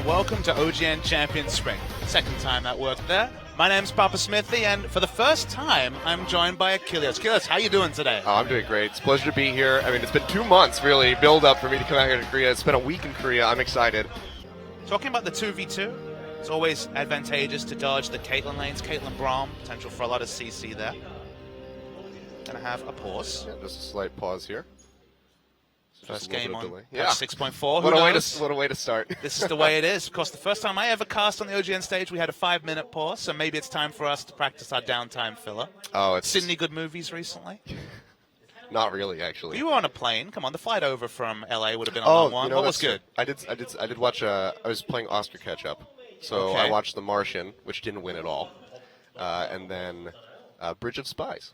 and welcome to OGN Champions Spring. Second time that worked there. My name's PapaSmithy, and for the first time, I'm joined by Achilios. Achilios, how you doing today? Oh, I'm doing great. It's a pleasure to be here. I mean, it's been 2 months, really, build up for me to come out here to Korea. It's been a week in Korea. I'm excited. Talking about the 2v2, it's always advantageous to dodge the Caitlyn lanes. Caitlyn Braum, potential for a lot of CC there. Gonna have a pause. Yeah, just a slight pause here. First game on yeah. 6.4. What a way to start. This is the way it is. Of course, the first time I ever cast on the OGN stage, we had a 5-minute pause, so maybe it's time for us to practice our downtime filler. Oh, it's... Seen any good movies recently? Not really, actually. You were on a plane. Come on, the flight over from LA would have been a long one. You know, what was good? I did watch. I was playing Oscar catch-up, so okay. I watched The Martian, which didn't win at all, and then Bridge of Spies.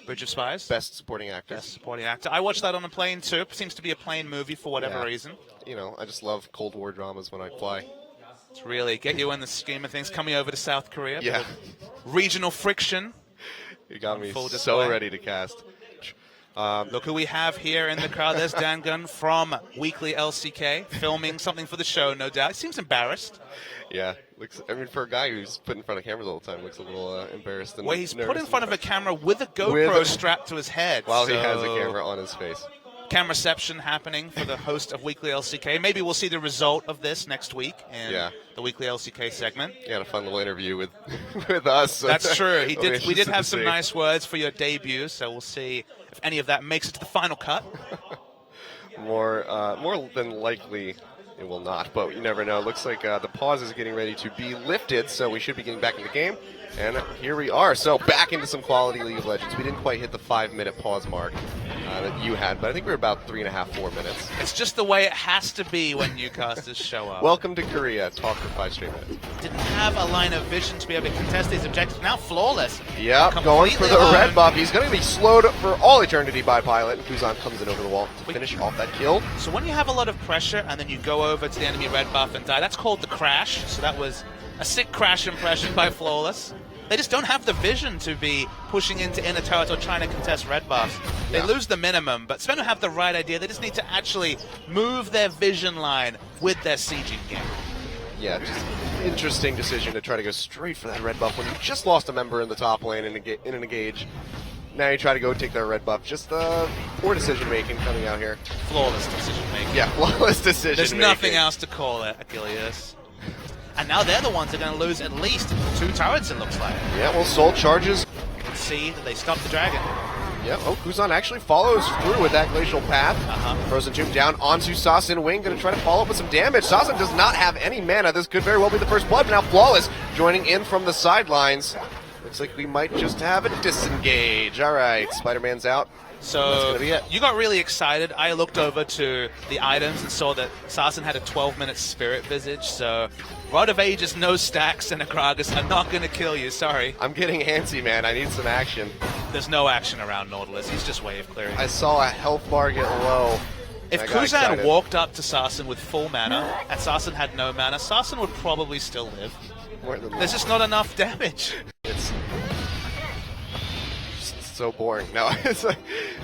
Bridge of Spies? Best supporting actor. Best supporting actor. I watched that on a plane too. It seems to be a plane movie for whatever reason. You know, I just love Cold War dramas when I fly. It's really get you in the scheme of things. Coming over to South Korea. Yeah. Regional friction. You got me so ready to cast. Look who we have here in the crowd. There's Dangun from Weekly LCK, filming something for the show, no doubt. He seems embarrassed. Yeah, I mean, for a guy who's put in front of cameras all the time, looks a little embarrassed. And well, he's put in front of a camera with a GoPro strapped to the head. While he has a camera on his face. Cameraception happening for the host of Weekly LCK. Maybe we'll see the result of this next week in the Weekly LCK segment. You had a fun little interview with with us. So that's true. We did have some nice words for your debut, so we'll see if any of that makes it to the final cut. More than likely it will not, but you never know. It looks like the pause is getting ready to be lifted, so we should be getting back in the game. And here we are. So back into some quality League of Legends. We didn't quite hit the 5-minute pause mark that you had, but I think we were about 3.5, 4 minutes. It's just the way it has to be when newcasters show up. Welcome to Korea. Talk for 5 straight minutes. Didn't have a line of vision to be able to contest these objectives. Now flawless. Yep, going for the red buff. He's going to be slowed for all eternity by Pilot. And Kuzan comes in over the wall to finish off that kill. So when you have a lot of pressure and then you go over to the enemy red buff and die, that's called the crash. So that was a sick crash impression by Flawless. They just don't have the vision to be pushing into inner turrets or trying to contest red buffs. They lose the minimum, but Sven don't have the right idea. They just need to actually move their vision line with their sieging game. Yeah, just interesting decision to try to go straight for that red buff when you just lost a member in the top lane in an engage. Now you try to go take their red buff. Just poor decision making coming out here. Flawless decision making. Yeah, flawless decision There's making. nothing else to call it, Achilles. And now they're the ones that are going to lose at least 2 turrets, it looks like. Yeah, well, Soul charges. You can see that they stopped the dragon. Yeah, Kuzan actually follows through with that glacial path. Frozen Tomb down onto Sasin Wing, going to try to follow up with some damage. Sasin does not have any mana. This could very well be the first blood, but now Flawless joining in from the sidelines. Looks like we might just have a disengage. All right, Spider-Man's out. So that's gonna be it. You got really excited. I looked over to the items and saw that Sasin had a 12-minute Spirit Visage, so Rod of Ages, no stacks, and Akragas are not going to kill you, sorry. I'm getting antsy, man. I need some action. There's no action around Nautilus. He's just wave clearing. I saw a health bar get low. If Kuzan walked up to Sasin with full mana, and Sasin had no mana, Sasin would probably still live. There's just not enough damage. It's so boring. No, it's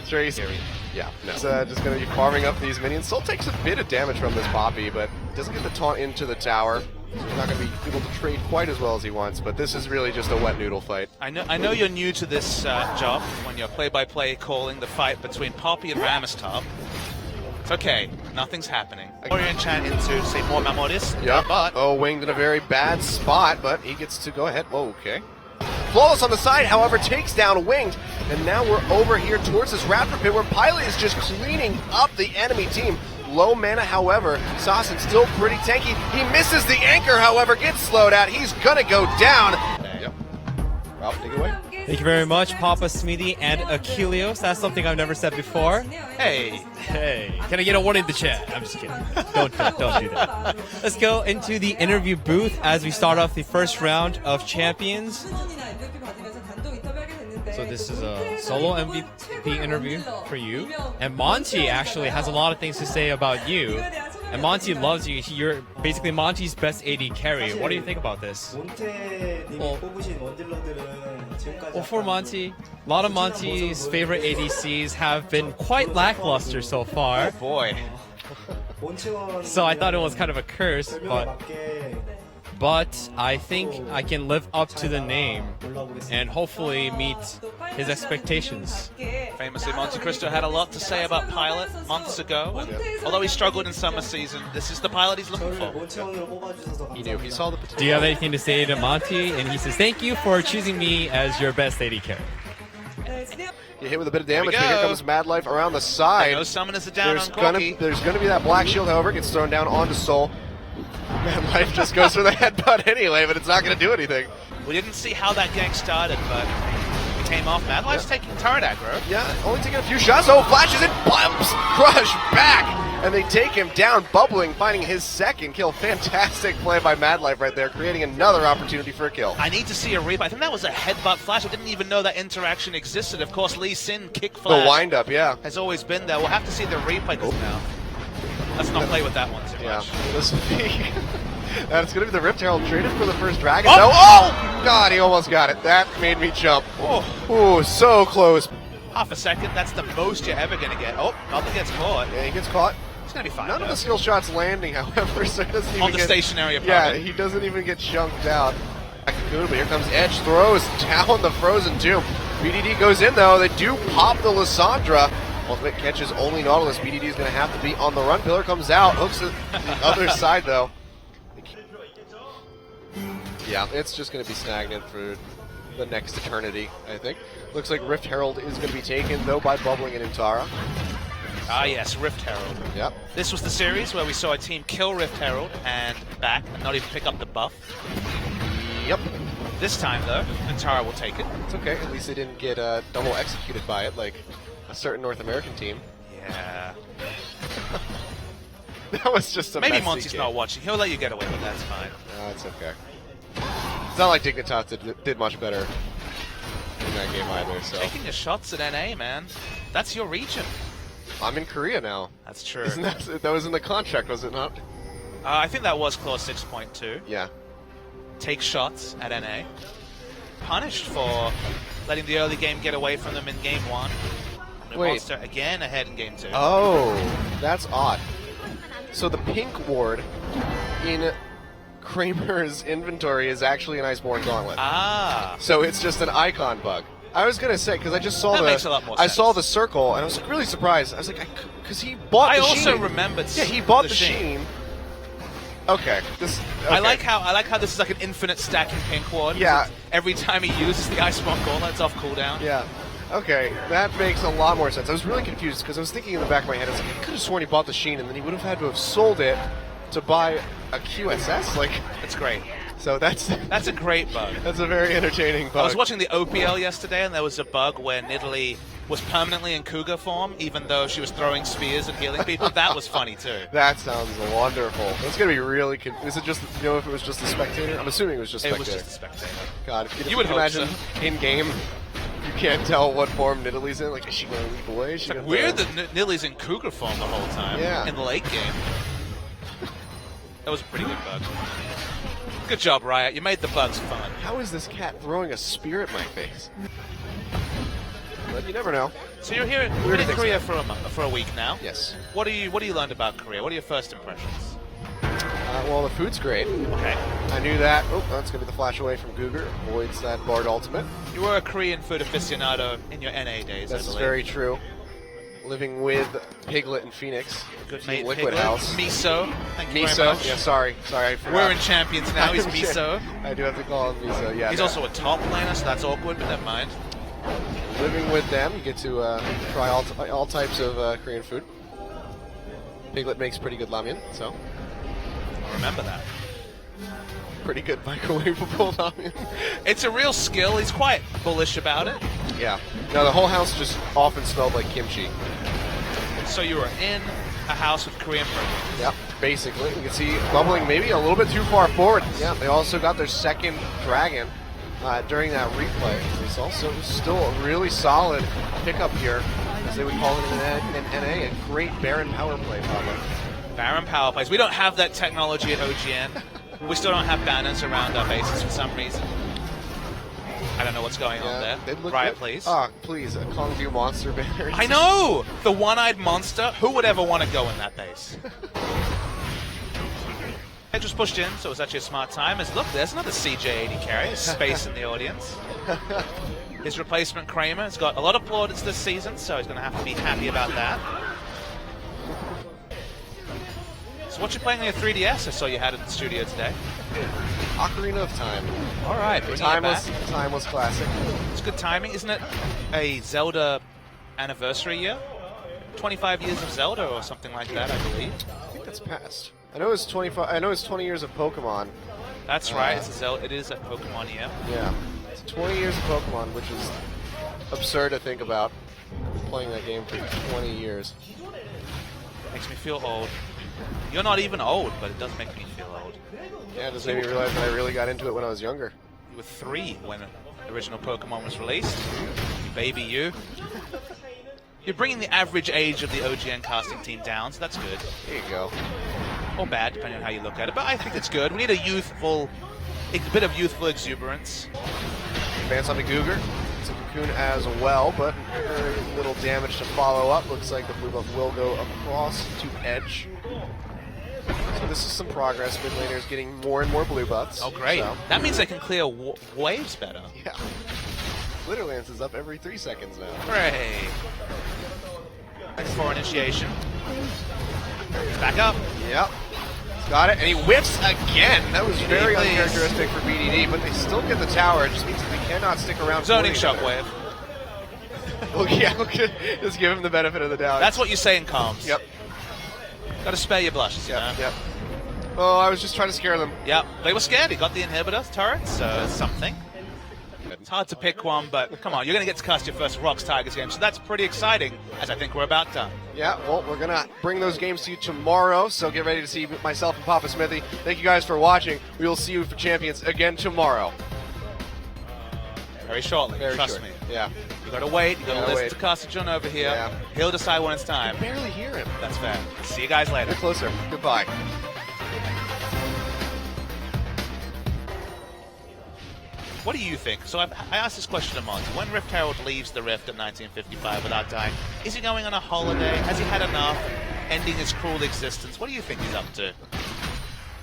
very scary. Yeah, no. It's just going to be farming up these minions. Soul takes a bit of damage from this Poppy, but doesn't get the taunt into the tower. So he's not going to be able to trade quite as well as he wants, but this is really just a wet noodle fight. I know you're new to this job when you're play-by-play calling the fight between Poppy and Ramastop. It's okay. Nothing's happening. Orion Chan into, say, more Memoris. Yeah, but... Oh, Winged in a very bad spot, but he gets to go ahead. Whoa, okay. Flawless on the side, however, takes down Winged, and now we're over here towards this Raptor Pit where Pilot is just cleaning up the enemy team. Low mana, however, Sasin still pretty tanky. He misses the anchor, however, gets slowed out. He's gonna go down. Yep. Ralph, take it away. Thank you very much, PapaSmithy and Achilios. That's something I've never said before. Hey. Can I get a one in the chat? I'm just kidding. Don't do that. Let's go into the interview booth as we start off the first round of Champions. So this is a solo MVP interview for you. And Monty actually has a lot of things to say about you. And Monty loves you. You're basically Monty's best AD carry. What do you think about this? Well, for Monty, a lot of Monty's favorite ADCs have been quite lackluster so far. Oh boy. So I thought it was kind of a curse, but I think I can live up to the name and hopefully meet his expectations. Famously, Monte Cristo had a lot to say about Pilot months ago. And although he struggled in summer season, this is the Pilot he's looking for. He knew, he saw the potential. Do you have anything to say to Monty? And he says, thank you for choosing me as your best AD carry. You hit with a bit of damage, Here but we here go. comes Mad Life around the side. No summoners are down on Corky. There's gonna be that black shield, however, gets thrown down onto Soul. Mad Life just goes for the headbutt anyway, but it's not gonna do anything. We didn't see how that gang started, but it came off. Mad Life's taking turret aggro. Yeah, only taking a few shots. Oh, flashes it, bumps, crush back, and they take him down. Bubbling, finding his second kill. Fantastic play by Mad Life right there, creating another opportunity for a kill. I need to see a replay. I think that was a headbutt flash. I didn't even know that interaction existed. Of course, Lee Sin kick flash The wind-up, yeah. has always been there. We'll have to see the replay now. Let's not play with that one too Yeah, much. this will be... That's going to be the Rift Herald traded for the first dragon. Oh! No. Oh! God, he almost got it. That made me jump. Oh. Ooh, so close. Half a second, that's the most you're ever going to get. Oh, nothing gets caught. Yeah, he gets caught. It's going to be fine. None of though. the skill shots landing, however, so he doesn't even On the get... stationary Yeah, opponent. he doesn't even get chunked out. Good, but here comes Edge, throws down the Frozen Tomb. BDD goes in, though. They do pop the Lissandra. Ultimate catches only Nautilus. BDD is going to have to be on the run. Pillar comes out, hooks it the other side, though. Yeah, it's just going to be stagnant for the next eternity, I think. Looks like Rift Herald is going to be taken, though, by Bubbling and Intara. Ah, yes, Rift Herald. Yep. This was the series where we saw a team kill Rift Herald and back and not even pick up the buff. Yep. This time, though, Intara will take it. It's okay. At least they didn't get double executed by it like a certain North American team. Yeah. That was just a Maybe messy Monty's game. not watching. He'll let you get away with that. It's fine. No, it's okay. It's not like Dignitas did much better in that game either, so. Taking your shots at NA, man. That's your region. I'm in Korea now. That's true. Isn't that was in the contract, was it not? I think that was clause 6.2. Yeah. Take shots at NA. Punished for letting the early game get away from them in game 1. Wait. Monster again ahead in game 2. Oh, that's odd. So the pink ward in Kramer's inventory is actually an Iceborne Gauntlet. Ah. So it's just an icon bug. I was gonna say, because I just saw That makes a lot more I sense. saw the circle, and I was like, really surprised. I was like, because he bought I the also Sheen. remembered. Yeah, he bought the Sheen. Sheen. Okay. Okay. I like how this is like an infinite stacking pink ward. Yeah. Every time he uses the Iceborne Gauntlet, it's off cooldown. Yeah. Okay, that makes a lot more sense. I was really confused because I was thinking in the back of my head, I was like, I could have sworn he bought the Sheen, and then he would have had to have sold it to buy a QSS. Like, It's great. so that's That's a great bug. that's a very entertaining bug. I was watching the OPL yesterday, and there was a bug where Nidalee was permanently in Cougar form, even though she was throwing spears and healing people. That was funny too. That sounds wonderful. That's gonna be really. Is it just if it was just a spectator? I'm assuming it was just It spectator. was just a spectator. God, You would hope imagine so. in game, you can't tell what form Nidalee's in. Like, is she gonna leap away? Is she It's like gonna weird that Nidalee's in Cougar form the whole time. Yeah. In the late game. That was a pretty good bug. Good job, Riot. You made the bugs fun. How is this cat throwing a spear at my face? But you never know. So you're here Weird in things Korea for a week now. Yes. What do you learned about Korea? What are your first impressions? Well, the food's great. Okay. I knew that. Oh, that's gonna be the flash away from Cougar. Avoids that Bard ultimate. You were a Korean food aficionado in your NA days, I That's believe. very true. Living with Piglet and Phoenix. Good Team mate, Liquid Piglet. House. Miso. Thank you very Miso. much. Yeah, sorry, I forgot. We're in Champions now. He's Miso. I do have to call him Miso. Yeah. He's that- also a top laner, so that's awkward, but never mind. living with them. You get to try all types of Korean food. Piglet makes pretty good ramen, so I'll remember that. pretty good microwavable ramen. It's a real skill. He's quite bullish about it. Yeah. No, the whole house just often smelled like kimchi. So you were in a house with Korean produce. Yep. Basically, you can see Bubbling maybe a little bit too far forward. Yeah. They also got their second dragon during that replay. It's also still a really solid pickup here, as they would call it in NA. A great Baron power play, probably. Baron power plays. We don't have that technology at OGN. We still don't have banners around our bases for some reason. I don't know what's going on there. They'd look Riot, good. please. Please, a Kongview monster banner. I know! The one-eyed monster. Who would ever want to go in that base? Edge was pushed in, so it was actually a smart time. As look, there's another CJ80 carry. Space in the audience. His replacement Kramer has got a lot of plaudits this season, so he's going to have to be happy about that. So what you playing on your 3DS? I saw you had it in the studio today. Ocarina of Time. All right, bringing it back. Timeless classic. It's good timing, isn't it? A Zelda anniversary year? 25 years of Zelda or something like that, I believe. I think that's past. I know it's 25. I know it's 20 years of Pokemon. That's right. It's a Zelda. It is a Pokemon year. Yeah, it's 20 years of Pokemon, which is absurd to think about. I've been playing that game for 20 years. Makes me feel old. You're not even old, but it does make me feel old. Yeah, it just made me realize that I really got into it when I was younger. You were 3 when the original Pokemon was released. You baby, you. You're bringing the average age of the OGN casting team down, so that's good. There you go. Or bad, depending on how you look at it. But I think it's good. We need a bit of youthful exuberance. Advance on the Cougar. It's a Cocoon as well, but very little damage to follow up. Looks like the blue buff will go across to edge. So this is some progress. Mid laners getting more and more blue buffs. Oh, great. So, That means they can clear waves better. yeah. Glitter Lance is up every 3 seconds now. Hooray. Thanks for initiation. Back up. Yep. Got it, and he whiffs again. That was very Please. uncharacteristic for BDD, but they still get the tower. It just means that they cannot stick around. Zoning for the shockwave. Oh yeah, okay. Just give him the benefit of the doubt. That's what you say in comms. Yep. Got to spare your blushes, you know? Yep. Oh, I was just trying to scare them. Yep. They were scared. He got the inhibitor turret, so something. It's hard to pick one, but come on, you're going to get to cast your first Rocks Tigers game, so that's pretty exciting, as I think we're about done. Yeah, well, we're going to bring those games to you tomorrow, so get ready to see myself and PapaSmithy. Thank you guys for watching. We will see you for Champions again tomorrow. Very shortly, trust short. me. Yeah. You got to wait. You got to Gotta listen wait. to Caster John over here. Yeah. He'll decide when it's time. I barely hear him. That's fair. See you guys later. Get closer. Goodbye. What do you think? So I asked this question to Monty. When Rift Herald leaves the Rift at 1955 without dying, is he going on a holiday? Has he had enough? Ending his cruel existence? What do you think he's up to?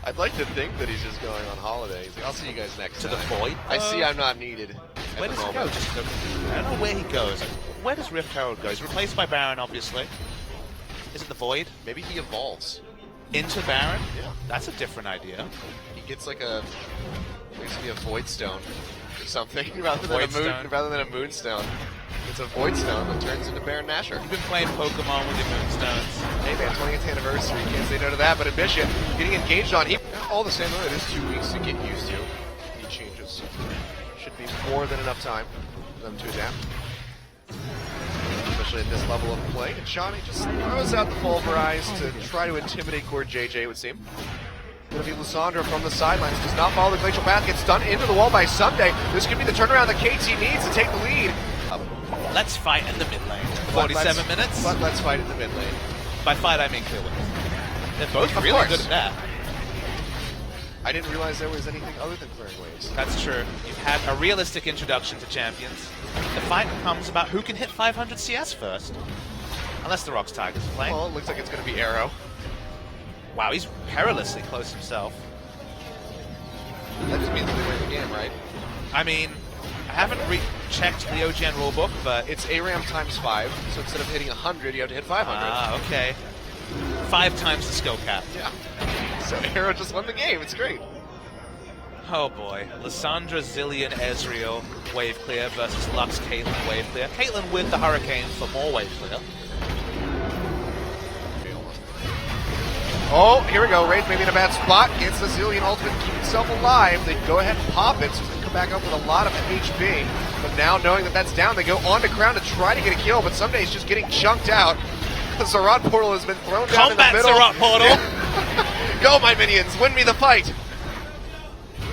I'd like to think that he's just going on holidays. I'll see you guys next To time. the void? I see I'm not needed. Where does he go? I don't know where he goes. Where does Rift Herald go? He's replaced by Baron, obviously. Is it the Void? Maybe he evolves. Into Baron? Yeah. That's a different idea. He gets like basically a void stone or something rather than a moonstone. It's a void stone that turns into Baron Nashor. You've been playing Pokemon with your Moonstones. Hey man, 20th anniversary. Can't say no to that. But Ambition getting engaged on. All the same though, it is 2 weeks to get used to. Any changes should be more than enough time for them to adapt. Especially at this level of play. And Shawnee just throws out the pulverize to try to intimidate core JJ, it would seem. Gonna be Lysandra from the sidelines, does not follow the glacial path, gets stunned into the wall by Sunday. This could be the turnaround that KT needs to take the lead. Let's fight in the mid lane. 47 minutes? But let's fight in the mid lane. By fight, I mean clear wins. They're both Of really course. good at that. I didn't realize there was anything other than clearing waves. That's true. You've had a realistic introduction to champions. The fight comes about who can hit 500 CS first. Unless the Rocks Tigers are playing. Well, it looks like it's going to be Arrow. Wow, he's perilously close himself. That just means they win the game, right? I mean, I haven't checked the OGN rulebook, but It's ARAM times 5, so instead of hitting 100, you have to hit 500. ah, okay. 5 times the skill cap. Yeah. So Arrow just won the game. It's great. Oh boy. Lysandra, Zillion, Ezreal, wave clear versus Lux, Caitlyn, wave clear. Caitlyn with the Hurricane for more wave clear. Oh, here we go. Wraith maybe in a bad spot. Gets the Zillion ultimate to keep himself alive. They go ahead and pop it, so they come back up with a lot of HP. But now, knowing that that's down, they go on to Crown to try to get a kill, but Sunday's just getting chunked out. The Zerat portal has been thrown down in the Combat middle. Zerat portal! Go, my minions! Win me the fight!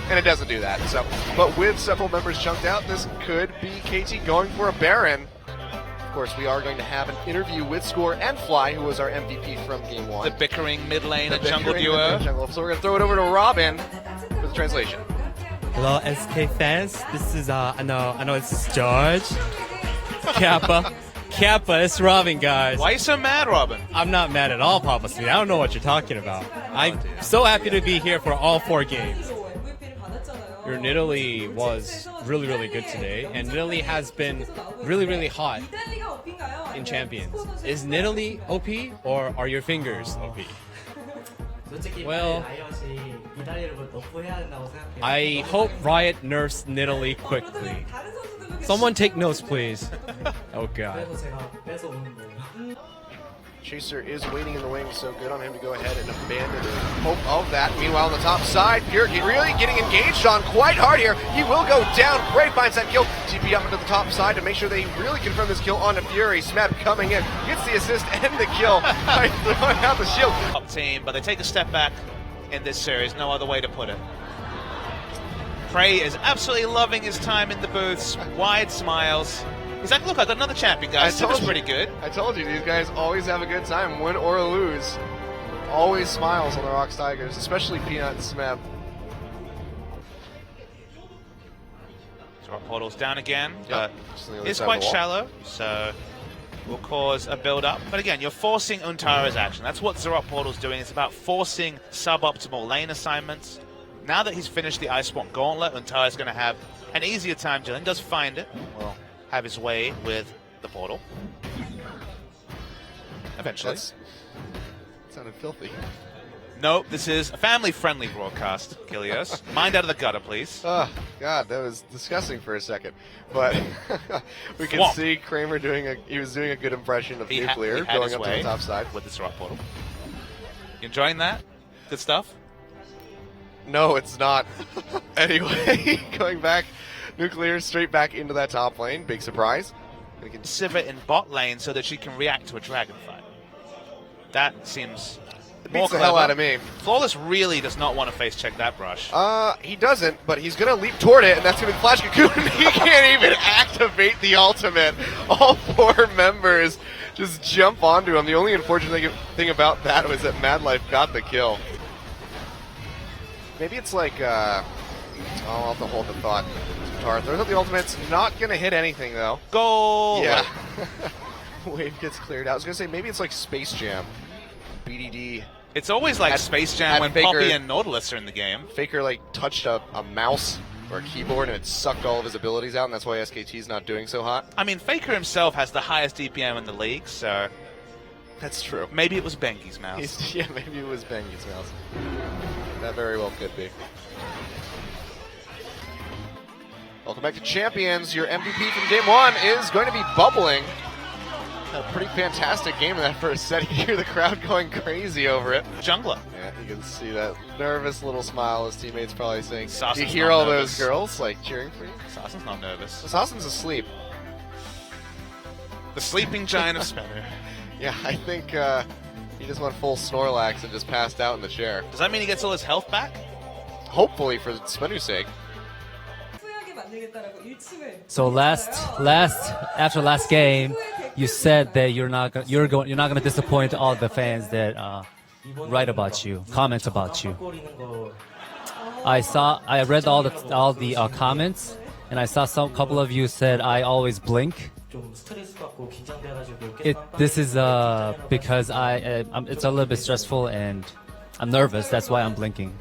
And it doesn't do that. So, but with several members chunked out, this could be KT going for a Baron. Of course, we are going to have an interview with Score and Fly, who was our MVP from Game 1. The bickering mid lane The and jungle bickering duo. jungle. So we're going to throw it over to Robin for the translation. Hello, SK fans. This is I know this is George. Kappa is Robin, guys. Why are you so mad, Robin? I'm not mad at all, PapaSmithy. I don't know what you're talking about. I'm so happy to be here for all 4 games. Your Nidalee was really, really good today, and Nidalee has been really, really hot in Champions. Is Nidalee OP, or are your fingers OP? Well, I hope Riot nerfs Nidalee quickly. Someone take notes, please. Oh god. Chaser is waiting in the wings, so good on him to go ahead and abandon the hope of that. Meanwhile, on the top side, Pure really getting engaged on quite hard here. He will go down. Gray finds that kill. TP up into the top side to make sure they really confirm this kill onto Fury. Smeb coming in, gets the assist and the kill by throwing out the shield. Top team, but they take a step back in this series. No other way to put it. Prey is absolutely loving his time in the booths. Wide smiles. He's like, look, I got another champion, guys. That was pretty good. I told you, these guys always have a good time, win or lose. Always smiles on the Rocks Tigers, especially Peanut and Smeb. So our portal's down again, Yep. but it's quite shallow, so will cause a build-up. But again, you're forcing Untara's action. That's what Zerot Portal's doing. It's about forcing suboptimal lane assignments. Now that he's finished the Ice Swamp Gauntlet, Untara's going to have an easier time. Jillian does find it. Will have his way with the portal. Eventually. That sounded filthy. No, this is a family-friendly broadcast, Achilios. Mind out of the gutter, please. Oh, God, that was disgusting for a second. But we can Swamp. see Kramer he was doing a good impression of Nuclear he had going his up to way the top side. with the Zerot Portal. You enjoying that? Good stuff? No, it's not. Anyway, going back, Nuclear straight back into that top lane. Big surprise. We can Sivir in bot lane so that she can react to a dragon fight. That seems more Beats the clever. hell out of me. Flawless really does not want to face check that brush. He doesn't, but he's going to leap toward it, and that's going to be Flash Cocoon. He can't even activate the ultimate. All 4 members just jump onto him. The only unfortunate thing about that was that Mad Life got the kill. Maybe it's like, I'll have to hold the thought. Tar throws out the ultimate's not going to hit anything, though. Goal! Yeah. Wave gets cleared out. I was going to say, maybe it's like Space Jam. BDD. It's always like Space Jam when Faker, Poppy and Nautilus are in the game. Faker, like, touched a mouse or a keyboard, and it sucked all of his abilities out, and that's why SKT's not doing so hot. I mean, Faker himself has the highest DPM in the league, so That's true. maybe it was Bengi's mouse. Yeah, maybe it was Bengi's mouse. That very well could be. Welcome back to Champions. Your MVP from Game 1 is going to be Bubbling. A pretty fantastic game in that first set. You hear the crowd going crazy over it. Jungler. Yeah, you can see that nervous little smile his teammates probably saying. Sasson's Do you hear not all nervous. those girls like cheering for you? Sasson's not nervous. Sasson's asleep. The sleeping giant of Spinner. Yeah, I think he just went full Snorlax and just passed out in the chair. Does that mean he gets all his health back? Hopefully for Spenu's sake. So after last game, you said that you're not gonna disappoint all the fans that write about you, comment about you. I read all the comments, and I saw couple of you said I always blink. This is because it's a little bit stressful and I'm nervous. That's why I'm blinking.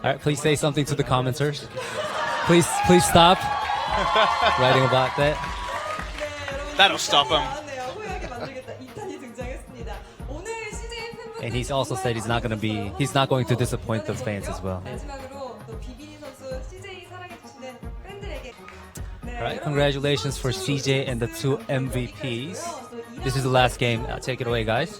All right, please say something to the commenters. Please stop writing about that. That'll stop him. And he's also said he's not going to disappoint the fans as well. All right, congratulations for CJ and the 2 MVPs. This is the last game. Take it away, guys.